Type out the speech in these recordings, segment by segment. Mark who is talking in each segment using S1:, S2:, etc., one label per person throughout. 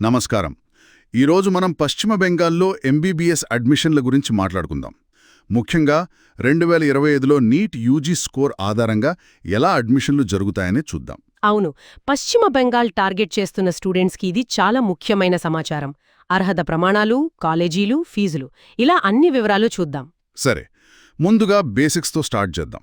S1: నమస్కారం. ఈరోజు మనం పశ్చిమ బెంగాల్లో ఎంబీబీఎస్ అడ్మిషన్ల గురించి మాట్లాడుకుందాం. ముఖ్యంగా 2025లో నీట్ యూజీ స్కోర్ ఆధారంగా ఎలా అడ్మిషన్లు జరుగుతాయనే చూద్దాం.
S2: అవును, పశ్చిమ బెంగాల్ టార్గెట్ చేస్తున్న స్టూడెంట్స్కి ఇది చాలా ముఖ్యమైన సమాచారం. అర్హత ప్రమాణాలు, కాలేజీలు, ఫీజులు, ఇలా అన్ని వివరాలు చూద్దాం.
S1: సరే, ముందుగా బేసిక్స్తో స్టార్ట్ చేద్దాం.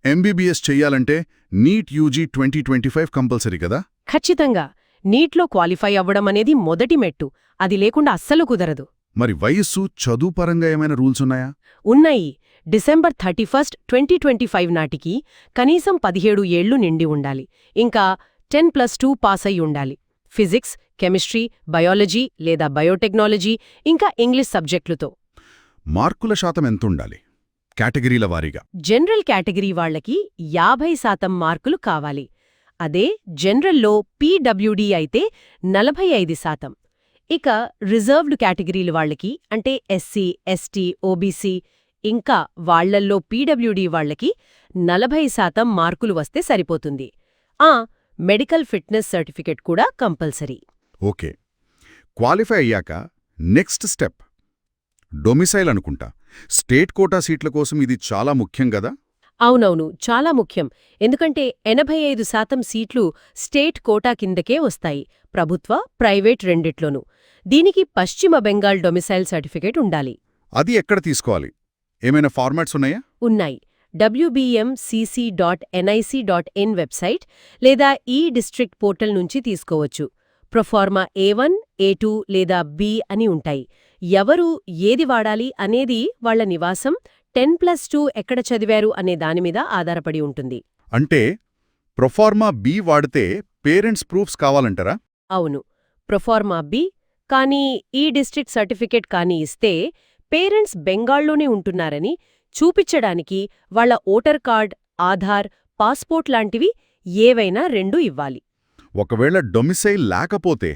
S1: ఎంబీబీఎస్ చెయ్యాలంటే నీట్ యూజీ 2025 కంపల్సరీ కదా?
S2: ఖచ్చితంగా. నీట్లో క్వాలిఫై అవ్వడం అనేది మొదటి మెట్టు. అది లేకుండా అస్సలు కుదరదు.
S1: మరి వయస్సు, చదువు పరంగా ఏమైనా రూల్స్ ఉన్నాయా?
S2: ఉన్నాయి. డిసెంబర్ 31, 2025 నాటికి కనీసం 17 ఏళ్లు నిండి ఉండాలి. ఇంకా 10+2 పాస్ అయి ఉండాలి. ఫిజిక్స్, కెమిస్ట్రీ, బయాలజీ లేదా బయోటెక్నాలజీ, ఇంకా ఇంగ్లీష్ సబ్జెక్టులతో.
S1: మార్కుల శాతం ఎంతుండాలి కేటగిరీల వారీగా?
S2: జనరల్ కేటగిరీ వాళ్లకి 50% మార్కులు కావాలి. అదే జనరల్లో పీడబ్ల్యూడీ అయితే 45%. ఇక రిజర్వ్డ్ కేటగిరీలు వాళ్లకి, అంటే ఎస్సీ, ఎస్టీ, ఓబీసీ, ఇంకా వాళ్లల్లో పీడబ్ల్యూడీ వాళ్లకి 40% మార్కులు వస్తే సరిపోతుంది. మెడికల్ ఫిట్నెస్ సర్టిఫికెట్ కూడా కంపల్సరీ.
S1: ఓకే, క్వాలిఫై అయ్యాక నెక్స్ట్ స్టెప్ డొమిసైల్ అనుకుంటా. స్టేట్ కోటా సీట్ల కోసం ఇది చాలా ముఖ్యం కదా?
S2: అవునవును, చాలా ముఖ్యం. ఎందుకంటే 85% సీట్లు స్టేట్ కోటా కిందకే వస్తాయి, ప్రభుత్వ, ప్రైవేట్ రెండిట్లోనూ. దీనికి పశ్చిమ బెంగాల్ డొమిసైల్ సర్టిఫికేట్ ఉండాలి.
S1: అది ఎక్కడ తీసుకోవాలి? ఏమైనా ఫార్మాట్స్ ఉన్నాయా?
S2: ఉన్నాయి. wbmcc.nic.in వెబ్సైట్ లేదా ఈ డిస్ట్రిక్ట్ పోర్టల్ నుంచి తీసుకోవచ్చు. ప్రొఫార్మా A1, A2 లేదా B అని ఉంటాయి. ఎవరు ఏది వాడాలి అనేది వాళ్ల నివాసం, 10+2 ఎక్కడ చదివారు అనే దానిమీద ఆధారపడి ఉంటుంది.
S1: అంటే ప్రొఫార్మా బి వాడితే పేరెంట్స్ ప్రూఫ్స్ కావాలంటారా?
S2: అవును, ప్రొఫార్మా బి కానీ ఈ డిస్ట్రిక్ట్ సర్టిఫికేట్ కానీ ఇస్తే పేరెంట్స్ బెంగాల్లోనే ఉంటున్నారని చూపించడానికి వాళ్ల ఓటర్ కార్డ్, ఆధార్, పాస్పోర్ట్ లాంటివి ఏవైనా 2 ఇవ్వాలి.
S1: ఒకవేళ డొమిసైల్ లేకపోతే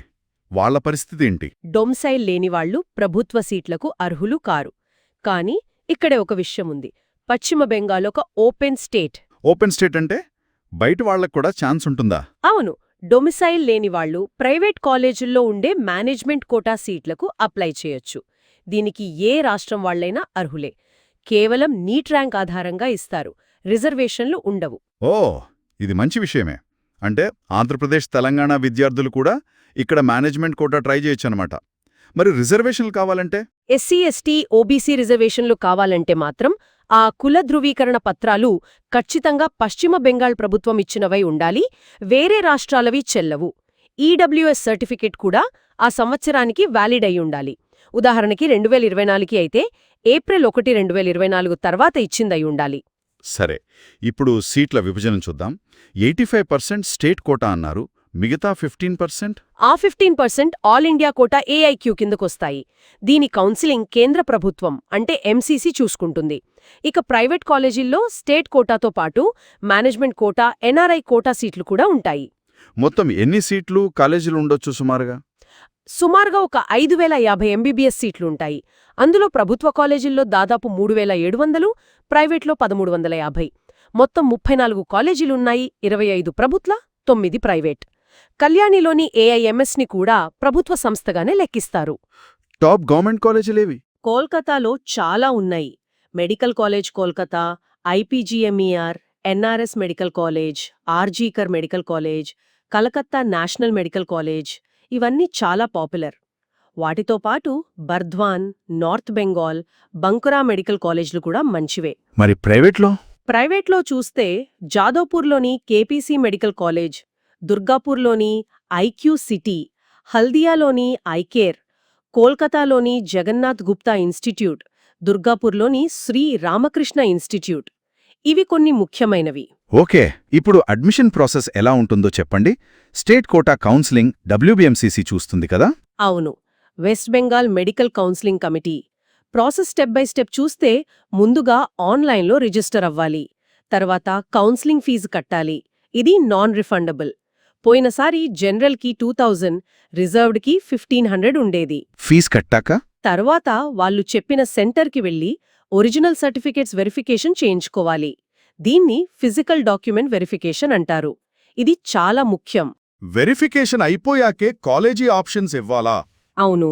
S1: వాళ్ల పరిస్థితేంటి?
S2: డొమిసైల్ లేనివాళ్లు ప్రభుత్వ సీట్లకు అర్హులు కారు. కానీ ఇక్కడే ఒక విషయముంది. పశ్చిమ బెంగాల్ ఒక ఓపెన్ స్టేట్.
S1: ఓపెన్ స్టేట్ అంటే బయట వాళ్లకు కూడా ఛాన్స్ ఉంటుందా?
S2: అవును, డొమిసైల్ లేనివాళ్లు ప్రైవేట్ కాలేజీల్లో ఉండే మేనేజ్మెంట్ కోటా సీట్లకు అప్లై చేయొచ్చు. దీనికి ఏ రాష్ట్రం వాళ్లైనా అర్హులే. కేవలం నీట్ ర్యాంక్ ఆధారంగా ఇస్తారు, రిజర్వేషన్లు ఉండవు.
S1: ఓ, ఇది మంచి విషయమే. అంటే ఆంధ్రప్రదేశ్, తెలంగాణ విద్యార్థులు కూడా ఇక్కడ మేనేజ్మెంట్ కోటా ట్రై చేయొచ్చనమాట. మరి రిజర్వేషన్లు కావాలంటే?
S2: ఎస్సీ, ఎస్టీ, ఓబీసీ రిజర్వేషన్లు కావాలంటే మాత్రం ఆ కుల ధృవీకరణ పత్రాలు ఖచ్చితంగా పశ్చిమ బెంగాల్ ప్రభుత్వం ఇచ్చినవై ఉండాలి, వేరే రాష్ట్రాలవి చెల్లవు. ఈడబ్ల్యూఎస్ సర్టిఫికెట్ కూడా ఆ సంవత్సరానికి వ్యాలిడ్ అయి ఉండాలి. ఉదాహరణకి 2024కి అయితే ఏప్రిల్ 1, 2024 తర్వాత ఇచ్చిందై ఉండాలి.
S1: సరే, ఇప్పుడు సీట్ల విభజన చూద్దాం. 85% స్టేట్ కోటా అన్నారు, మిగతా 15%?
S2: ఆ 15% ఆల్ ఇండియా కోటా ఏఐక్యూ కిందకొస్తాయి. దీని కౌన్సిలింగ్ కేంద్ర ప్రభుత్వం అంటే ఎంసీసీ చూసుకుంటుంది. ఇక ప్రైవేట్ కాలేజీల్లో స్టేట్ కోటాతో పాటు మేనేజ్మెంట్ కోటా, ఎన్ఆర్ఐ కోటా సీట్లు కూడా ఉంటాయి.
S1: మొత్తం ఎన్ని సీట్లు కాలేజీలు ఉండొచ్చు సుమారుగా?
S2: సుమారుగా ఒక 5050 ఎంబీబీఎస్ సీట్లుంటాయి. అందులో ప్రభుత్వ కాలేజీల్లో దాదాపు 3700, ప్రైవేట్లో 1350. మొత్తం 34 కాలేజీలున్నాయి, 25 ప్రభుత్వ, 9 ప్రైవేట్. కళ్యాణిలోని ఏఐఎంఎస్ని కూడా ప్రభుత్వ సంస్థగానే లెక్కిస్తారు.
S1: టాప్ గవర్నమెంట్ కాలేజీలేవి?
S2: కోల్కతాలో చాలా ఉన్నాయి. Medical college Kolkata, IPGMER, NRS medical college, R G Kar medical college, Calcutta national medical college, ఇవన్నీ చాలా పాపులర్. వాటితో పాటు బర్ధ్వాన్, నార్త్ బెంగాల్, బంకురా మెడికల్ కాలేజ్లు కూడా మంచివే.
S1: మరి ప్రైవేట్లో?
S2: ప్రైవేట్లో చూస్తే జాదవ్పూర్లోని కేపీసీ మెడికల్ కాలేజ్, దుర్గాపూర్లోని ఐక్యూ సిటీ, హల్దియాలోని ఐకేర్, కోల్కతాలోని జగన్నాథ్ గుప్తా ఇన్స్టిట్యూట్, దుర్గాపూర్లోని శ్రీ రామకృష్ణ ఇన్స్టిట్యూట్, ఇవి కొన్ని ముఖ్యమైనవి.
S1: ఓకే, ఇప్పుడు అడ్మిషన్ ప్రాసెస్ ఎలా ఉంటుందో చెప్పండి. స్టేట్ కోటా కౌన్సిలింగ్ డబ్ల్యూబీఎంసీసీ చూస్తుంది కదా?
S2: అవును, west Bengal medical counselling committee. Process step by step చూస్తే ముందుగా ఆన్లైన్లో రిజిస్టర్ అవ్వాలి. తర్వాత కౌన్సిలింగ్ ఫీజు కట్టాలి. ఇది నాన్ రిఫండబుల్. పోయినసారి జనరల్కి 2000, రిజర్వ్డ్కి 1500 ఉండేది.
S1: ఫీజు కట్టాక
S2: తర్వాత వాళ్ళు చెప్పిన సెంటర్కి వెళ్లి ఒరిజినల్ సర్టిఫికేట్స్ వెరిఫికేషన్ చేయించుకోవాలి. దీన్ని ఫిజికల్ డాక్యుమెంట్ వెరిఫికేషన్ అంటారు. ఇది చాలా ముఖ్యం.
S3: వెరిఫికేషన్ అయిపోయాకే కాలేజీ ఆప్షన్స్ ఇవ్వాలా?
S2: అవును,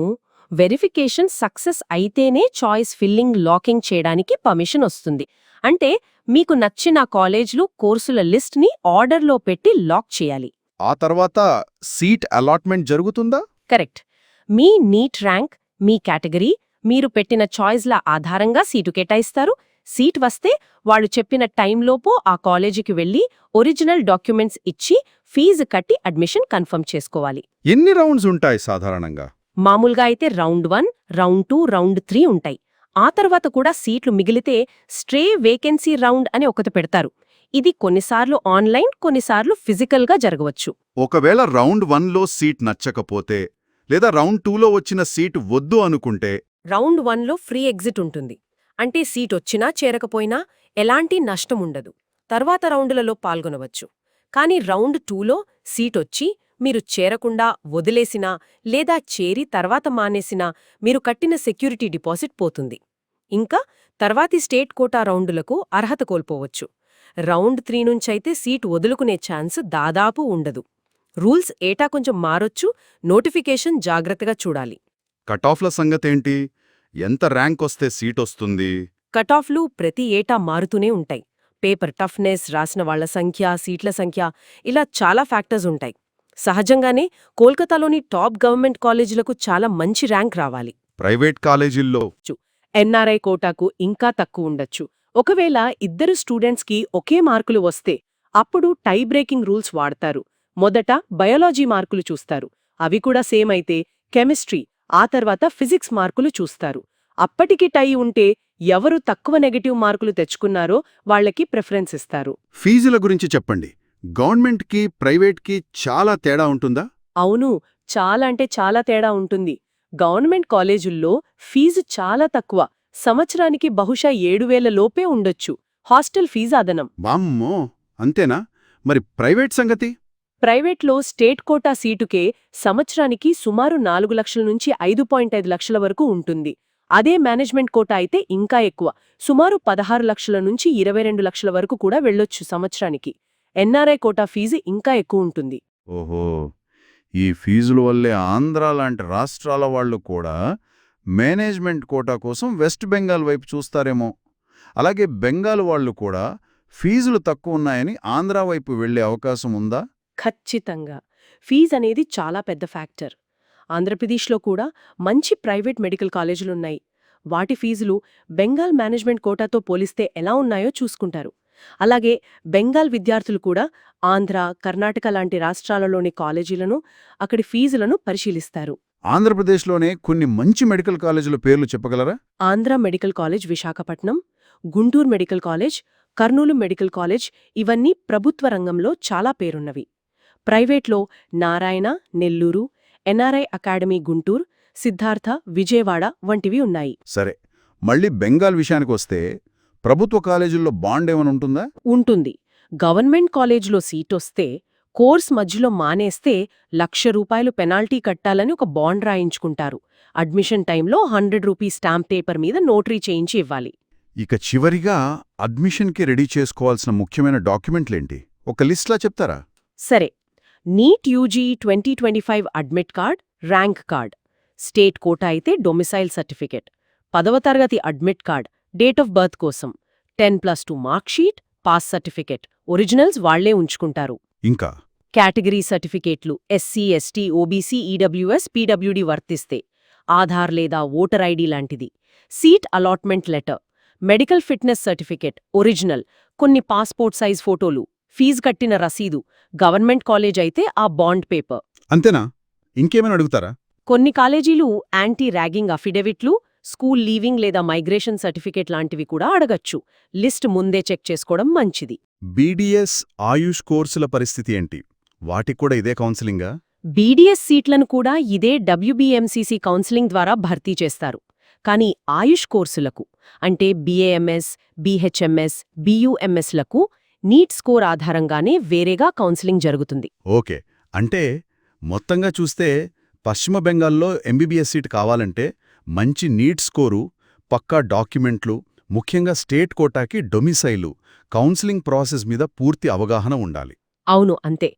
S2: వెరిఫికేషన్ సక్సెస్ అయితేనే చాయిస్ ఫిల్లింగ్ లాకింగ్ చేయడానికి పర్మిషన్ వస్తుంది. అంటే మీకు నచ్చిన కాలేజ్లు కోర్సుల లిస్ట్ని ఆర్డర్లో పెట్టి లాక్ చేయాలి.
S3: ఆ తర్వాత సీట్ అలాట్మెంట్ జరుగుతుందా?
S2: కరెక్ట్. మీ నీట్ ర్యాంక్, మీ కేటగిరీ, మీరు పెట్టిన చాయిస్ల ఆధారంగా సీటు కేటాయిస్తారు. సీట్ వస్తే వాళ్ళు చెప్పిన టైంలోపు ఆ కాలేజీకి వెళ్లి ఒరిజినల్ డాక్యుమెంట్స్ ఇచ్చి ఫీజు కట్టి అడ్మిషన్ కన్ఫర్మ్ చేసుకోవాలి.
S3: ఎన్ని రౌండ్స్ ఉంటాయి సాధారణంగా?
S2: మామూలుగా అయితే రౌండ్ 1, రౌండ్ 2, రౌండ్ 3 ఉంటాయి. ఆ తర్వాత కూడా సీట్లు మిగిలితే స్ట్రే వేకెన్సీ రౌండ్ అని ఒకటి పెడతారు. ఇది కొన్నిసార్లు ఆన్లైన్, కొన్నిసార్లు ఫిజికల్గా జరగవచ్చు.
S3: ఒకవేళ రౌండ్ 1లో సీట్ నచ్చకపోతే లేదా రౌండ్ 2లో వచ్చిన సీట్ వద్దు అనుకుంటే?
S2: రౌండ్ 1లో ఫ్రీ ఎగ్జిట్ ఉంటుంది. అంటే సీట్ వచ్చినా చేరకపోయినా ఎలాంటి నష్టం ఉండదు. తర్వాత రౌండులలో పాల్గొనవచ్చు. కానీ రౌండ్ 2లో సీటొచ్చి మీరు చేరకుండా వదిలేసినా లేదా చేరి తర్వాత మానేసినా మీరు కట్టిన సెక్యూరిటీ డిపాజిట్ పోతుంది. ఇంకా తర్వాతి స్టేట్ కోటా రౌండులకు అర్హత కోల్పోవచ్చు. రౌండ్ 3 నుంచైతే సీట్ వదులుకునే ఛాన్స్ దాదాపు ఉండదు. రూల్స్ ఏటా కొంచెం మారొచ్చు. నోటిఫికేషన్ జాగ్రత్తగా చూడాలి.
S3: కటాఫ్ల సంగతేంటి? ఎంత ర్యాంక్ వస్తే సీటొస్తుంది?
S2: కటాఫ్లు ప్రతి ఏటా మారుతూనే ఉంటాయి. పేపర్ టఫ్నెస్, రాసిన వాళ్ల సంఖ్య, సీట్ల సంఖ్య, ఇలా చాలా ఫ్యాక్టర్స్ ఉంటాయి. సహజంగానే కోల్కతాలోని టాప్ గవర్నమెంట్ కాలేజీలకు చాలా మంచి ర్యాంక్ రావాలి.
S3: ప్రైవేట్ కాలేజీల్లో
S2: ఎన్ఆర్ఐ కోటాకు ఇంకా తక్కువ ఉండొచ్చు. ఒకవేళ ఇద్దరు స్టూడెంట్స్కి ఒకే మార్కులు వస్తే అప్పుడు టై బ్రేకింగ్ రూల్స్ వాడతారు. మొదట బయాలజీ మార్కులు చూస్తారు. అవి కూడా సేమ్ అయితే కెమిస్ట్రీ, ఆ తర్వాత ఫిజిక్స్ మార్కులు చూస్తారు. అప్పటికి టై ఉంటే ఎవరు తక్కువ నెగటివ్ మార్కులు తెచ్చుకున్నారో వాళ్లకి ప్రిఫరెన్స్ ఇస్తారు.
S3: ఫీజుల గురించి చెప్పండి. గవర్నమెంట్కి, ప్రైవేట్కి చాలా తేడా ఉంటుందా?
S2: అవును, చాలా అంటే చాలా తేడా ఉంటుంది. గవర్నమెంట్ కాలేజుల్లో ఫీజు చాలా తక్కువ. సంవత్సరానికి బహుశా 7,000 లోపే ఉండొచ్చు. హాస్టల్ ఫీజు అదనం.
S3: వామ్మో, అంతేనా? మరి ప్రైవేట్ సంగతి?
S2: ప్రైవేట్లో స్టేట్ కోటా సీటుకే సంవత్సరానికి సుమారు 4 లక్షల నుంచి 5.5 లక్షల వరకు ఉంటుంది. అదే మేనేజ్మెంట్ కోటా అయితే ఇంకా ఎక్కువ, సుమారు 16 లక్షల నుంచి 22 లక్షల వరకు కూడా వెళ్ళొచ్చు సంవత్సరానికి. ఎన్ఆర్ఐ కోటా ఫీజు ఇంకా ఎక్కువ ఉంటుంది.
S3: ఓహో, ఈ ఫీజుల వల్లే ఆంధ్ర లాంటి రాష్ట్రాల వాళ్ళు కూడా మేనేజ్మెంట్ కోటా కోసం వెస్ట్ బెంగాల్ వైపు చూస్తారేమో. అలాగే బెంగాల్ వాళ్ళు కూడా ఫీజులు తక్కువ ఉన్నాయని ఆంధ్ర వైపు వెళ్లే అవకాశం ఉందా?
S2: ఖచ్చితంగా. ఫీజు అనేది చాలా పెద్ద ఫ్యాక్టర్. ఆంధ్రప్రదేశ్లో కూడా మంచి ప్రైవేట్ మెడికల్ కాలేజీలున్నాయి. వాటి ఫీజులు బెంగాల్ మేనేజ్మెంట్ కోటాతో పోలిస్తే ఎలా ఉన్నాయో చూసుకుంటారు. అలాగే బెంగాల్ విద్యార్థులు కూడా ఆంధ్ర, కర్ణాటక లాంటి రాష్ట్రాలలోని కాలేజీలను, అక్కడి ఫీజులను పరిశీలిస్తారు.
S3: ఆంధ్రప్రదేశ్లోనే కొన్ని మంచి మెడికల్ కాలేజీల పేర్లు చెప్పగలరా?
S2: Andhra medical college Visakhapatnam, Guntur medical college, Kurnool medical college ఇవన్నీ ప్రభుత్వ రంగంలో చాలా పేరున్నవి. ప్రైవేట్లో నారాయణ, నెల్లూరు, ఎన్ఆర్ఐ అకాడమీ గుంటూరు, సిద్ధార్థ, విజయవాడ వంటివి ఉన్నాయి.
S3: సరే, మళ్ళీ బెంగాల్ విషయానికొస్తే ప్రభుత్వ కాలేజీల్లో బాండ్ ఏమైనా ఉంటుందా?
S2: ఉంటుంది. గవర్నమెంట్ కాలేజ్లో సీటొస్తే కోర్స్ మధ్యలో మానేస్తే ₹1,00,000 పెనాల్టీ కట్టాలని ఒక బాండ్ రాయించుకుంటారు. అడ్మిషన్ టైంలో ₹100 స్టాంప్ పేపర్ మీద నోటరీ చేయించి ఇవ్వాలి.
S3: ఇక చివరిగా అడ్మిషన్కి రెడీ చేసుకోవాల్సిన ముఖ్యమైన డాక్యుమెంట్లేంటి? ఒక లిస్ట్లా చెప్తారా?
S2: సరే, NEET UG 2025 admit card, rank card, state quota అయితే డొమిసైల్ సర్టిఫికెట్, 10వ తరగతి admit card, date of birth కోసం, 10+2 మార్క్షీట్, పాస్ సర్టిఫికెట్, ఒరిజినల్స్ వాళ్లే ఉంచుకుంటారు.
S3: ఇంకా
S2: కేటగిరీ సర్టిఫికేట్లు SC, ST, OBC, EWS, PWD వర్తిస్తే, ఆధార్ లేదా ఓటర్ ఐడి లాంటిది, seat allotment letter, medical fitness certificate original, కొన్ని పాస్పోర్ట్ సైజ్ ఫోటోలు, ఫీజు కట్టిన రసీదు, గవర్నమెంట్ కాలేజ్ అయితే ఆ బాండ్ పేపర్.
S3: అంతేనా? ఇంకేమైనా అడుగుతారా?
S2: కొన్ని కాలేజీలు యాంటీ ర్యాగింగ్ అఫిడవిట్లు, స్కూల్ లీవింగ్ లేదా మైగ్రేషన్ సర్టిఫికేట్ లాంటివి కూడా అడగచ్చు. లిస్ట్ ముందే చెక్ చేసుకోవడం మంచిది.
S3: బీడీఎస్, ఆయుష్ కోర్సుల పరిస్థితి ఏంటి? వాటికి కూడా ఇదే కౌన్సిలింగా?
S2: బీడీఎస్ సీట్లను కూడా ఇదే WBMCC కౌన్సిలింగ్ ద్వారా భర్తీ చేస్తారు. కానీ ఆయుష్ కోర్సులకు, అంటే BAMS, BHMS, BUMSలకు నీట్ స్కోర్ ఆధారంగానే వేరేగా కౌన్సిలింగ్ జరుగుతుంది.
S3: ఓకే, అంటే మొత్తంగా చూస్తే పశ్చిమ బెంగాల్లో MBBS సీట్ కావాలంటే మంచి నీట్ స్కోరు, పక్కా డాక్యుమెంట్లు, ముఖ్యంగా స్టేట్ కోటాకి డొమిసైలు, కౌన్సిలింగ్ ప్రాసెస్ మీద పూర్తి అవగాహన ఉండాలి.
S2: అవును, అంతే.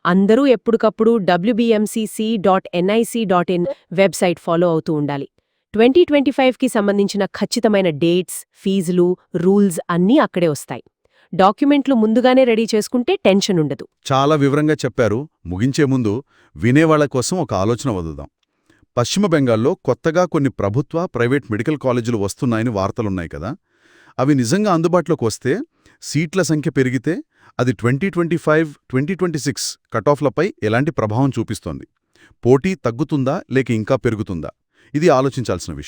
S2: అందరూ ఎప్పటికప్పుడు wbmcc.nic.in వెబ్సైట్ ఫాలో అవుతూ ఉండాలి. 2025కి సంబంధించిన ఖచ్చితమైన డేట్స్, ఫీజులు, రూల్స్ అన్నీ అక్కడే వస్తాయి. డాక్యుమెంట్లు ముందుగానే రెడీ చేసుకుంటే టెన్షన్ ఉండదు.
S1: చాలా వివరంగా చెప్పారు. ముగించే ముందు వినేవాళ్ల కోసం ఒక ఆలోచన వదులుదాం. పశ్చిమ బెంగాల్లో కొత్తగా కొన్ని ప్రభుత్వ, ప్రైవేట్ మెడికల్ కాలేజీలు వస్తున్నాయని వార్తలున్నాయి కదా. అవి నిజంగా అందుబాటులోకి వస్తే, సీట్ల సంఖ్య పెరిగితే అది 2025-2026 కటాఫ్లపై ఎలాంటి ప్రభావం చూపిస్తోంది? పోటీ తగ్గుతుందా లేక ఇంకా పెరుగుతుందా? ఇది ఆలోచించాల్సిన విషయం.